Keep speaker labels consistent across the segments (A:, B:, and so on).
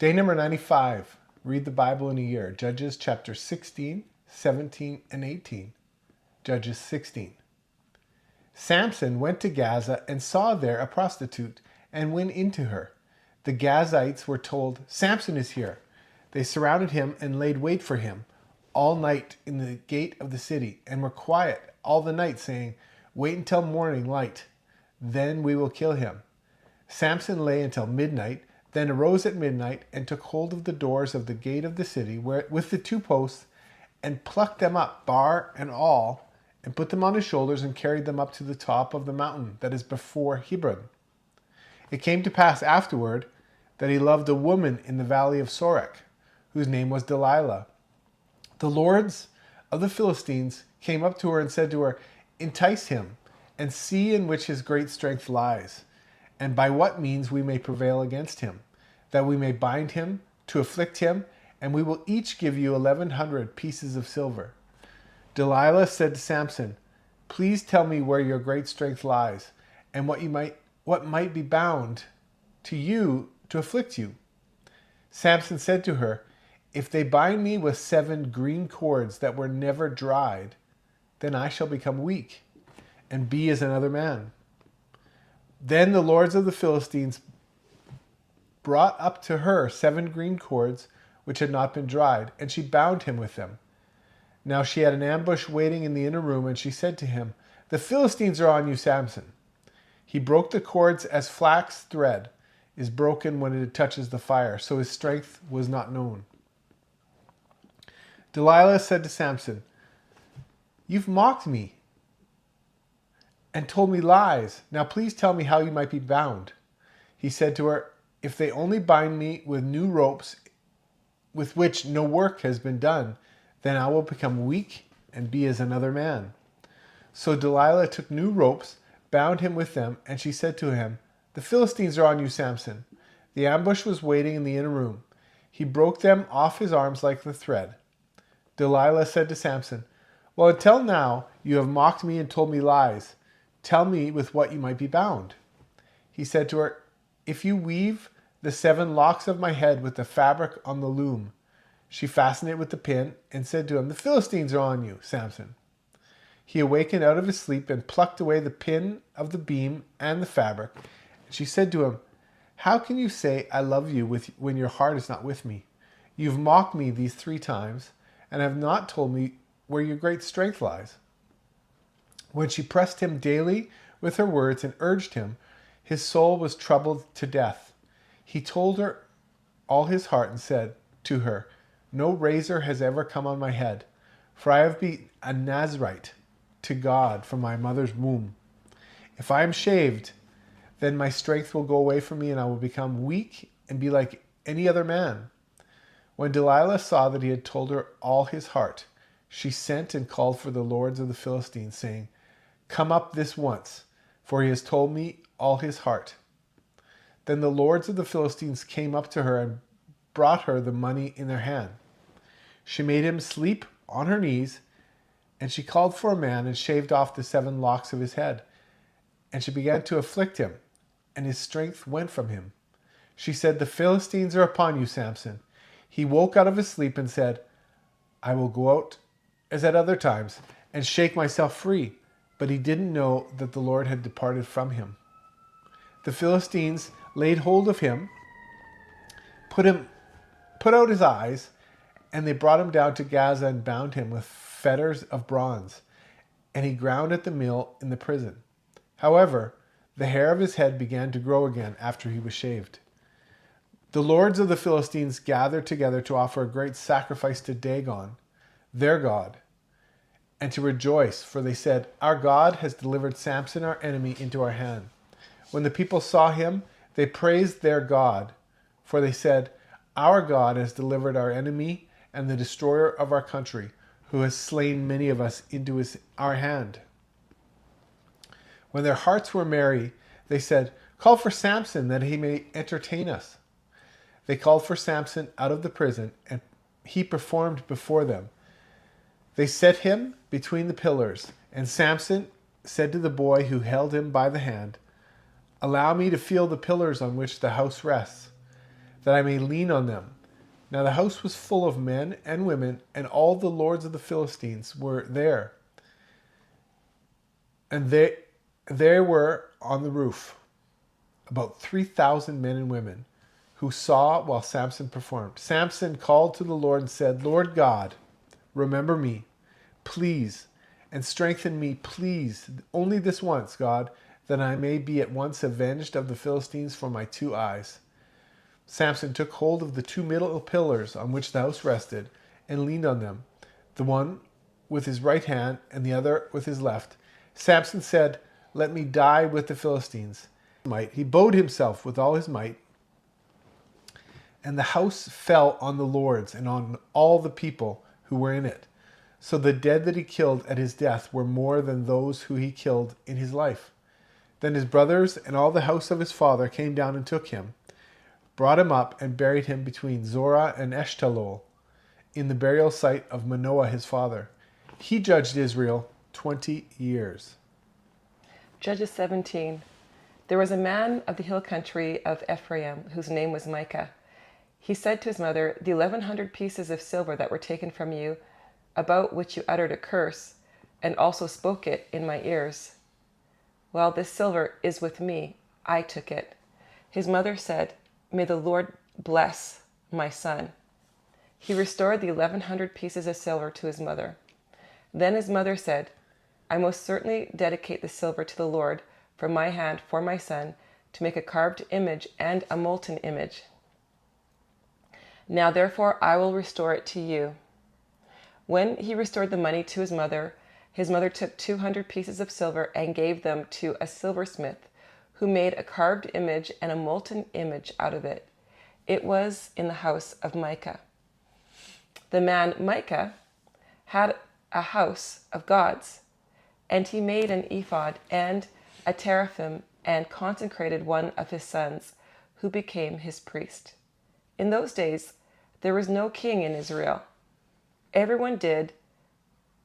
A: Day number 95. Read the Bible in a year. Judges chapter 16, 17, and 18. Judges 16. Samson went to Gaza and saw there a prostitute and went into her. The Gazites were told, "Samson is here." They surrounded him and laid wait for him all night in the gate of the city and were quiet all the night, saying, "Wait until morning light, then we will kill him." Samson lay until midnight, then arose at midnight and took hold of the doors of the gate of the city with the two posts and plucked them up, bar and all, and put them on his shoulders and carried them up to the top of the mountain that is before Hebron. It came to pass afterward that he loved a woman in the valley of Sorek, whose name was Delilah. The lords of the Philistines came up to her and said to her, "Entice him, and see in which his great strength lies, and by what means we may prevail against him, that we may bind him, to afflict him, and we will each give you 1,100 pieces of silver." Delilah said to Samson, "Please tell me where your great strength lies, and what might be bound to you to afflict you." Samson said to her, "If they bind me with 7 green cords that were never dried, then I shall become weak and be as another man." Then the lords of the Philistines brought up to her 7 green cords which had not been dried, and she bound him with them. Now she had an ambush waiting in the inner room, and she said to him, "The Philistines are on you, Samson." He broke the cords as flax thread is broken when it touches the fire, so his strength was not known. Delilah said to Samson, "You've mocked me and told me lies. Now please tell me how you might be bound." He said to her, "If they only bind me with new ropes with which no work has been done, then I will become weak and be as another man." So Delilah took new ropes, bound him with them, and she said to him, "The Philistines are on you, Samson." The ambush was waiting in the inner room. He broke them off his arms like the thread. Delilah said to Samson, "Well, until now you have mocked me and told me lies. Tell me with what you might be bound." He said to her, "If you weave the 7 locks of my head with the fabric on the loom." She fastened it with the pin and said to him, "The Philistines are on you, Samson." He awakened out of his sleep and plucked away the pin of the beam and the fabric. And she said to him, "How can you say I love you when your heart is not with me? You've mocked me these 3 times and have not told me where your great strength lies." When she pressed him daily with her words and urged him, his soul was troubled to death. He told her all his heart and said to her, "No razor has ever come on my head, for I have been a Nazirite to God from my mother's womb. If I am shaved, then my strength will go away from me and I will become weak and be like any other man." When Delilah saw that he had told her all his heart, she sent and called for the lords of the Philistines, saying, "Come up this once, for he has told me all his heart." Then the lords of the Philistines came up to her and brought her the money in their hand. She made him sleep on her knees, and she called for a man and shaved off the 7 locks of his head. And she began to afflict him, and his strength went from him. She said, "The Philistines are upon you, Samson." He woke out of his sleep and said, "I will go out as at other times and shake myself free." But he didn't know that the Lord had departed from him. The Philistines laid hold of him, put out his eyes, and they brought him down to Gaza and bound him with fetters of bronze, and he ground at the mill in the prison. However, the hair of his head began to grow again after he was shaved. The lords of the Philistines gathered together to offer a great sacrifice to Dagon, their god, and to rejoice, for they said, "Our God has delivered Samson, our enemy, into our hand." When the people saw him, they praised their God, for they said, "Our God has delivered our enemy and the destroyer of our country, who has slain many of us into our hand." When their hearts were merry, they said, "Call for Samson, that he may entertain us." They called for Samson out of the prison, and he performed before them. They set him between the pillars, and Samson said to the boy who held him by the hand, "Allow me to feel the pillars on which the house rests." that I may lean on them. Now the house was full of men and women, and all the lords of the Philistines were there. And there were on the roof about 3,000 men and women who saw while Samson performed. Samson called to the Lord and said, Lord God, remember me, please, and strengthen me, please, only this once, God, that I may be at once avenged of the Philistines for my 2 eyes. Samson took hold of the 2 middle pillars on which the house rested and leaned on them, the one with his right hand and the other with his left. Samson said, let me die with the Philistines. He bowed himself with all his might, and the house fell on the lords and on all the people who were in it. So the dead that he killed at his death were more than those who he killed in his life. Then his brothers and all the house of his father came down and took him, brought him up, and buried him between Zorah and Eshtaol, in the burial site of Manoah his father. He judged Israel 20 years.
B: Judges 17. There was a man of the hill country of Ephraim, whose name was Micah. He said to his mother, the 1,100 pieces of silver that were taken from you, about which you uttered a curse, and also spoke it in my ears. Well, this silver is with me. I took it. His mother said, may the Lord bless my son. He restored the 1,100 pieces of silver to his mother. Then his mother said, I most certainly dedicate the silver to the Lord from my hand for my son, to make a carved image and a molten image. Now therefore I will restore it to you. When he restored the money to his mother took 200 pieces of silver and gave them to a silversmith, who made a carved image and a molten image out of it. It was in the house of Micah. The man Micah had a house of gods, and he made an ephod and a teraphim, and consecrated one of his sons, who became his priest. In those days there was no king in Israel. Everyone did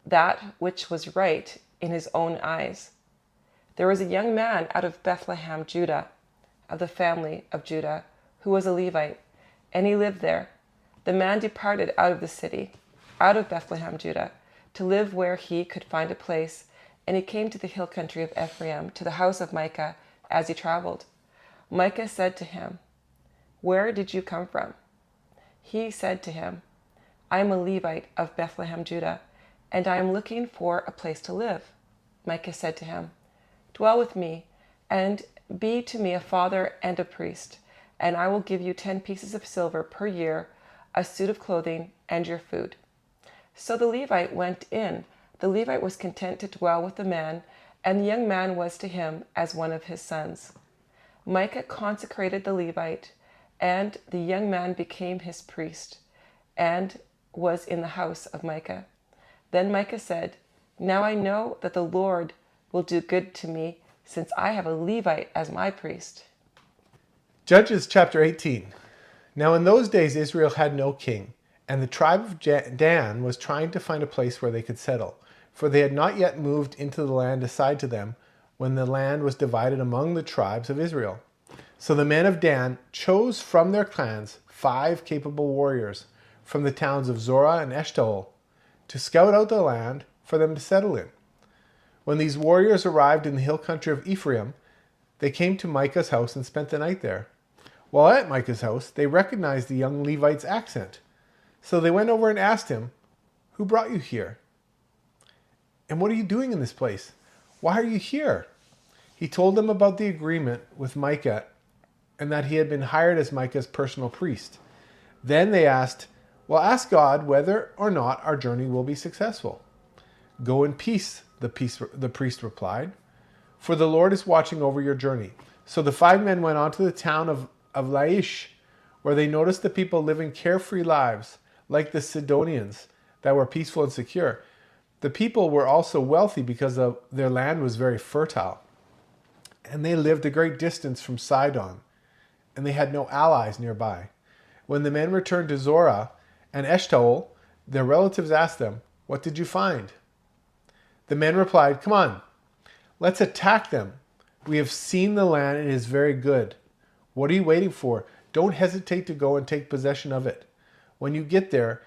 B: that which was right in his own eyes. There was a young man out of Bethlehem, Judah, of the family of Judah, who was a Levite, and he lived there. The man departed out of the city, out of Bethlehem, Judah, to live where he could find a place, and he came to the hill country of Ephraim, to the house of Micah, as he traveled. Micah said to him, where did you come from? He said to him, I am a Levite of Bethlehem, Judah, and I am looking for a place to live. Micah said to him, dwell with me, and be to me a father and a priest, and I will give you 10 pieces of silver per year, a suit of clothing, and your food. So the Levite went in. The Levite was content to dwell with the man, and the young man was to him as one of his sons. Micah consecrated the Levite, and the young man became his priest, and was in the house of Micah. Then Micah said, now I know that the Lord will do good to me, since I have a Levite as my priest.
A: Judges chapter 18. Now in those days Israel had no king, and the tribe of Dan was trying to find a place where they could settle, for they had not yet moved into the land assigned to them when the land was divided among the tribes of Israel. So the men of Dan chose from their clans 5 capable warriors from the towns of Zorah and Eshtaol to scout out the land for them to settle in. When these warriors arrived in the hill country of Ephraim, they came to Micah's house and spent the night there. While at Micah's house, they recognized the young Levite's accent. So they went over and asked him, who brought you here? And what are you doing in this place? Why are you here? He told them about the agreement with Micah and that he had been hired as Micah's personal priest. Then they asked, well, ask God whether or not our journey will be successful. Go in peace, the priest replied, for the Lord is watching over your journey. So the 5 men went on to the town of Laish, where they noticed the people living carefree lives, like the Sidonians, that were peaceful and secure. The people were also wealthy because their land was very fertile, and they lived a great distance from Sidon, and they had no allies nearby. When the men returned to Zorah and Eshtaol, their relatives asked them, what did you find? The men replied, come on, let's attack them. We have seen the land and it is very good. What are you waiting for? Don't hesitate to go and take possession of it. When you get there,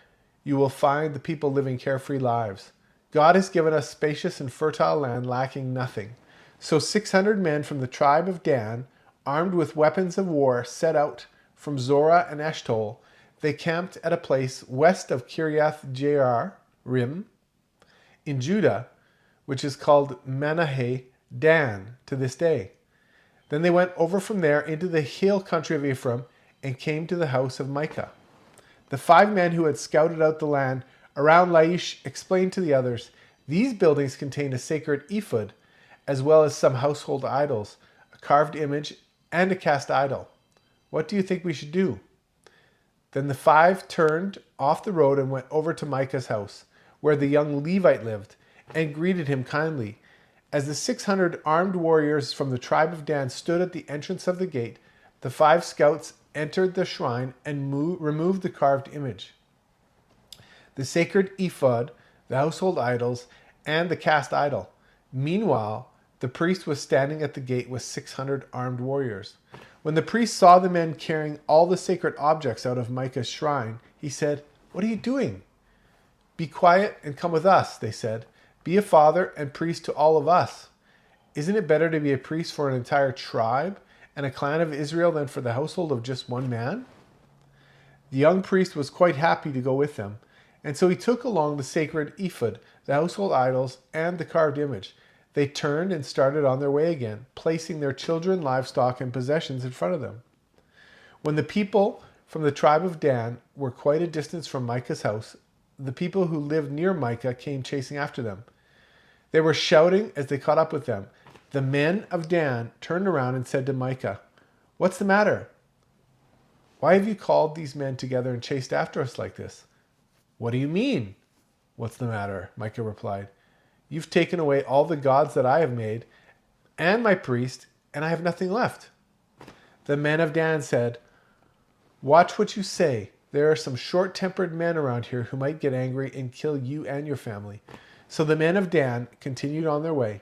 A: you will find the people living carefree lives. God has given us spacious and fertile land lacking nothing. So 600 men from the tribe of Dan, armed with weapons of war, set out from Zorah and Eshtaol. They camped at a place west of Kiriath Jearim in Judah, which is called Manasseh Dan to this day. Then they went over from there into the hill country of Ephraim and came to the house of Micah. The 5 men who had scouted out the land around Laish explained to the others, "These buildings contain a sacred ephod, as well as some household idols, a carved image, and a cast idol. What do you think we should do?" Then the 5 turned off the road and went over to Micah's house, where the young Levite lived, and greeted him kindly. As the 600 armed warriors from the tribe of Dan stood at the entrance of the gate, the 5 scouts entered the shrine and removed the carved image, the sacred ephod, the household idols, and the cast idol. Meanwhile, the priest was standing at the gate with 600 armed warriors. When the priest saw the men carrying all the sacred objects out of Micah's shrine, he said, "What are you doing?" "Be quiet and come with us," they said. "Be a father and priest to all of us. Isn't it better to be a priest for an entire tribe and a clan of Israel than for the household of just one man?" The young priest was quite happy to go with them, and so he took along the sacred ephod, the household idols, and the carved image. They turned and started on their way again, placing their children, livestock, and possessions in front of them. When the people from the tribe of Dan were quite a distance from Micah's house, the people who lived near Micah came chasing after them. They were shouting as they caught up with them. The men of Dan turned around and said to Micah, "What's the matter? Why have you called these men together and chased after us like this?" "What do you mean? What's the matter?" Micah replied. "You've taken away all the gods that I have made and my priest, and I have nothing left." The men of Dan said, "Watch what you say. There are some short-tempered men around here who might get angry and kill you and your family." So the men of Dan continued on their way.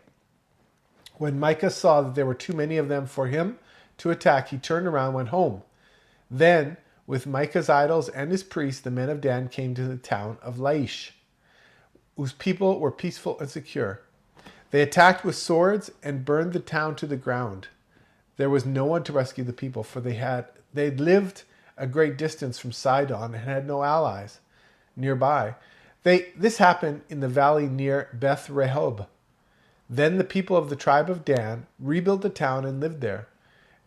A: When Micah saw that there were too many of them for him to attack, he turned around and went home. Then, with Micah's idols and his priests, the men of Dan came to the town of Laish, whose people were peaceful and secure. They attacked with swords and burned the town to the ground. There was no one to rescue the people, for they'd lived a great distance from Sidon and had no allies nearby. This happened in the valley near Beth Rehob. Then the people of the tribe of Dan rebuilt the town and lived there.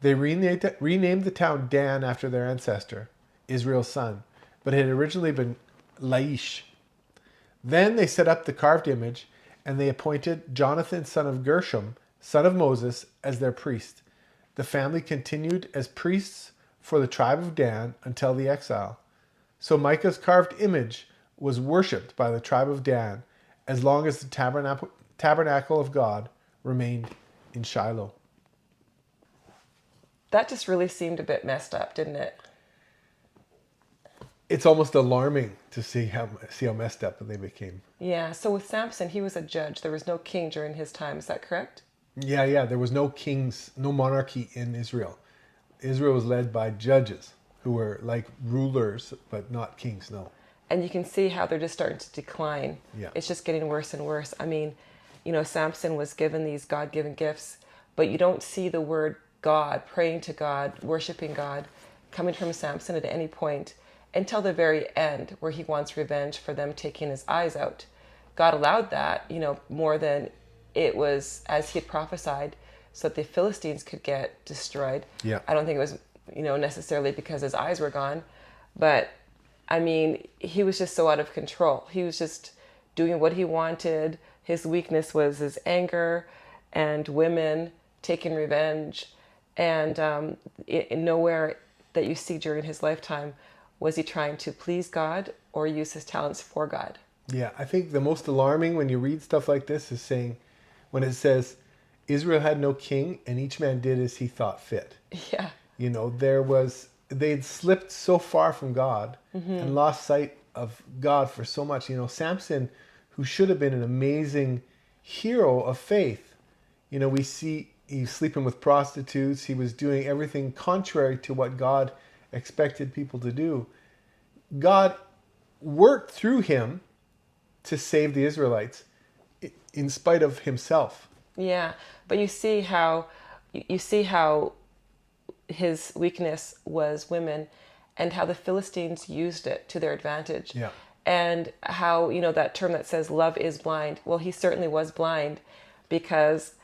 A: They renamed the town Dan after their ancestor, Israel's son, but it had originally been Laish. Then they set up the carved image, and they appointed Jonathan, son of Gershom, son of Moses, as their priest. The family continued as priests for the tribe of Dan until the exile. So Micah's carved image was worshipped by the tribe of Dan as long as the tabernacle of God remained in Shiloh.
B: That just really seemed a bit messed up, didn't it?
A: It's almost alarming to see how messed up they became.
B: Yeah, so with Samson, he was a judge. There was no king during his time. Is that correct?
A: Yeah. There was no kings, no monarchy in Israel. Israel was led by judges who were like rulers, but not kings, no.
B: And you can see how they're just starting to decline.
A: Yeah.
B: It's just getting worse and worse. I mean, Samson was given these God-given gifts, but you don't see the word God, praying to God, worshiping God, coming from Samson at any point until the very end, where he wants revenge for them taking his eyes out. God allowed that, more than it was as he had prophesied, so that the Philistines could get destroyed.
A: Yeah.
B: I don't think it was, necessarily because his eyes were gone, but I mean, he was just so out of control. He was just doing what he wanted. His weakness was his anger and women taking revenge. And nowhere that you see during his lifetime was he trying to please God or use his talents for God.
A: Yeah, I think the most alarming when you read stuff like this is when it says, Israel had no king and each man did as he thought fit.
B: Yeah.
A: They'd slipped so far from God and lost sight of God for so much. Samson, who should have been an amazing hero of faith, we see he's sleeping with prostitutes. He was doing everything contrary to what God expected people to do, God worked through him to save the Israelites in spite of himself.
B: Yeah, but you see how his weakness was women, and how the Philistines used it to their advantage.
A: Yeah.
B: And how, that term that says love is blind. Well, he certainly was blind, because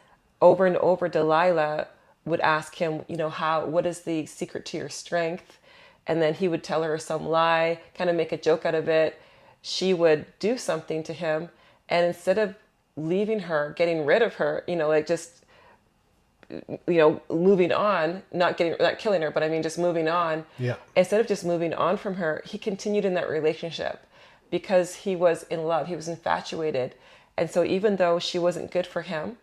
B: over and over Delilah would ask him, what is the secret to your strength? And then he would tell her some lie, kind of make a joke out of it. She would do something to him, and instead of leaving her, getting rid of her, like just moving on, not killing her, but I mean just moving on.
A: Yeah.
B: Instead of just moving on from her, he continued in that relationship because he was in love. He was infatuated. And so even though she wasn't good for him,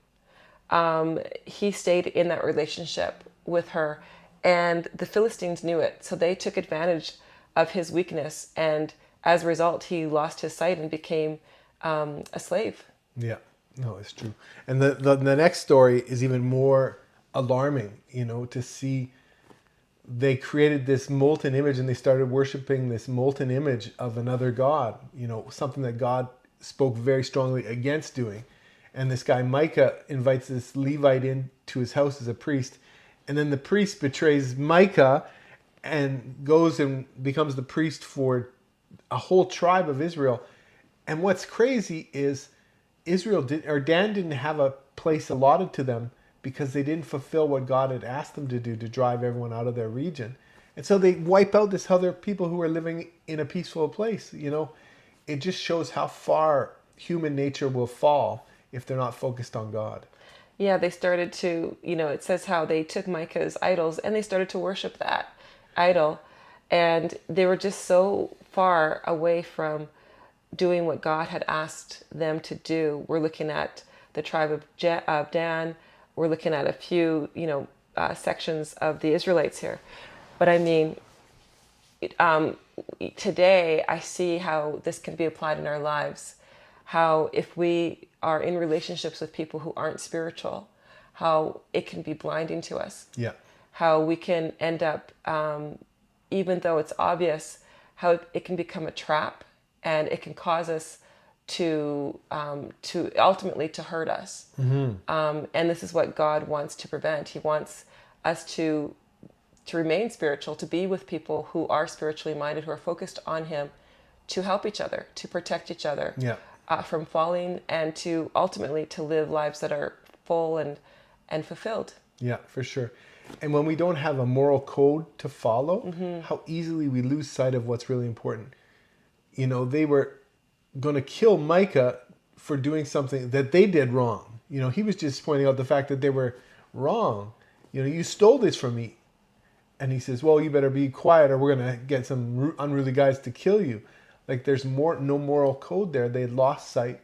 B: he stayed in that relationship with her. And the Philistines knew it. So they took advantage of his weakness. And as a result, he lost his sight and became a slave.
A: Yeah, no, it's true. And the next story is even more alarming, to see they created this molten image and they started worshiping this molten image of another god, something that God spoke very strongly against doing. And this guy Micah invites this Levite into his house as a priest. And then the priest betrays Micah and goes and becomes the priest for a whole tribe of Israel. And what's crazy is Dan didn't have a place allotted to them because they didn't fulfill what God had asked them to do, to drive everyone out of their region. And so they wipe out this other people who are living in a peaceful place. It just shows how far human nature will fall if they're not focused on God.
B: Yeah, they started to, it says how they took Micah's idols and they started to worship that idol. And they were just so far away from doing what God had asked them to do. We're looking at the tribe of Dan. We're looking at a few, sections of the Israelites here. But I mean, today I see how this can be applied in our lives. How if we are in relationships with people who aren't spiritual, how it can be blinding to us.
A: Yeah.
B: How we can end up, even though it's obvious, how it can become a trap, and it can cause us to ultimately to hurt us. Mm-hmm. And this is what God wants to prevent. He wants us to remain spiritual, to be with people who are spiritually minded, who are focused on Him, to help each other, to protect each other.
A: Yeah.
B: From falling, and to ultimately to live lives that are full and fulfilled.
A: Yeah, for sure. And when we don't have a moral code to follow, how easily we lose sight of what's really important. They were going to kill Micah for doing something that they did wrong. He was just pointing out the fact that they were wrong. You stole this from me. And he says, well, you better be quiet or we're going to get some unruly guys to kill you. Like there's no moral code there. They lost sight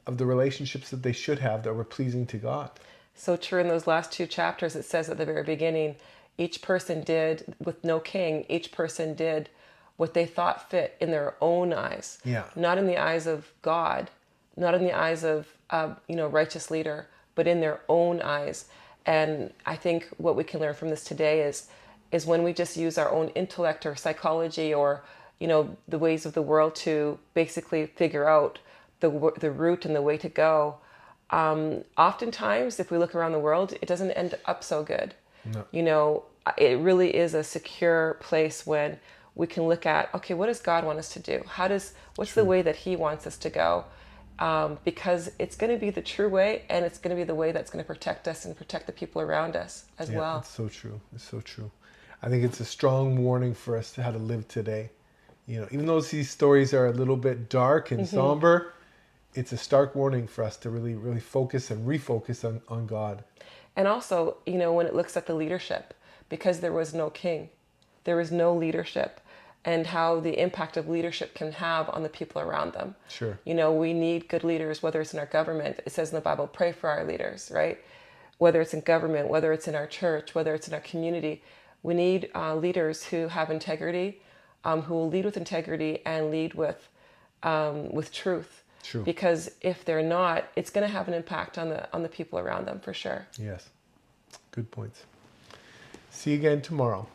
A: of the relationships that they should have that were pleasing to God.
B: So true. In those last two chapters, it says at the very beginning, each person did, with no king, each person did what they thought fit in their own eyes.
A: Yeah.
B: Not in the eyes of God, not in the eyes of righteous leader, but in their own eyes. And I think what we can learn from this today is when we just use our own intellect or psychology or the ways of the world to basically figure out the route and the way to go. Oftentimes, if we look around the world, it doesn't end up so good. No. It really is a secure place when we can look at, okay, what does God want us to do? What's the way that He wants us to go? Because it's going to be the true way, and it's going to be the way that's going to protect us and protect the people around us as well.
A: It's so true. It's so true. I think it's a strong warning for us to how to live today. Even though these stories are a little bit dark and somber, it's a stark warning for us to really, really focus and refocus on God.
B: And also, when it looks at the leadership, because there was no king, there was no leadership, and how the impact of leadership can have on the people around them.
A: Sure.
B: We need good leaders, whether it's in our government. It says in the Bible, pray for our leaders, right? Whether it's in government, whether it's in our church, whether it's in our community. We need leaders who have integrity, who will lead with integrity and lead with truth.
A: True.
B: Because if they're not, it's going to have an impact on the people around them for sure.
A: Yes. Good points. See you again tomorrow.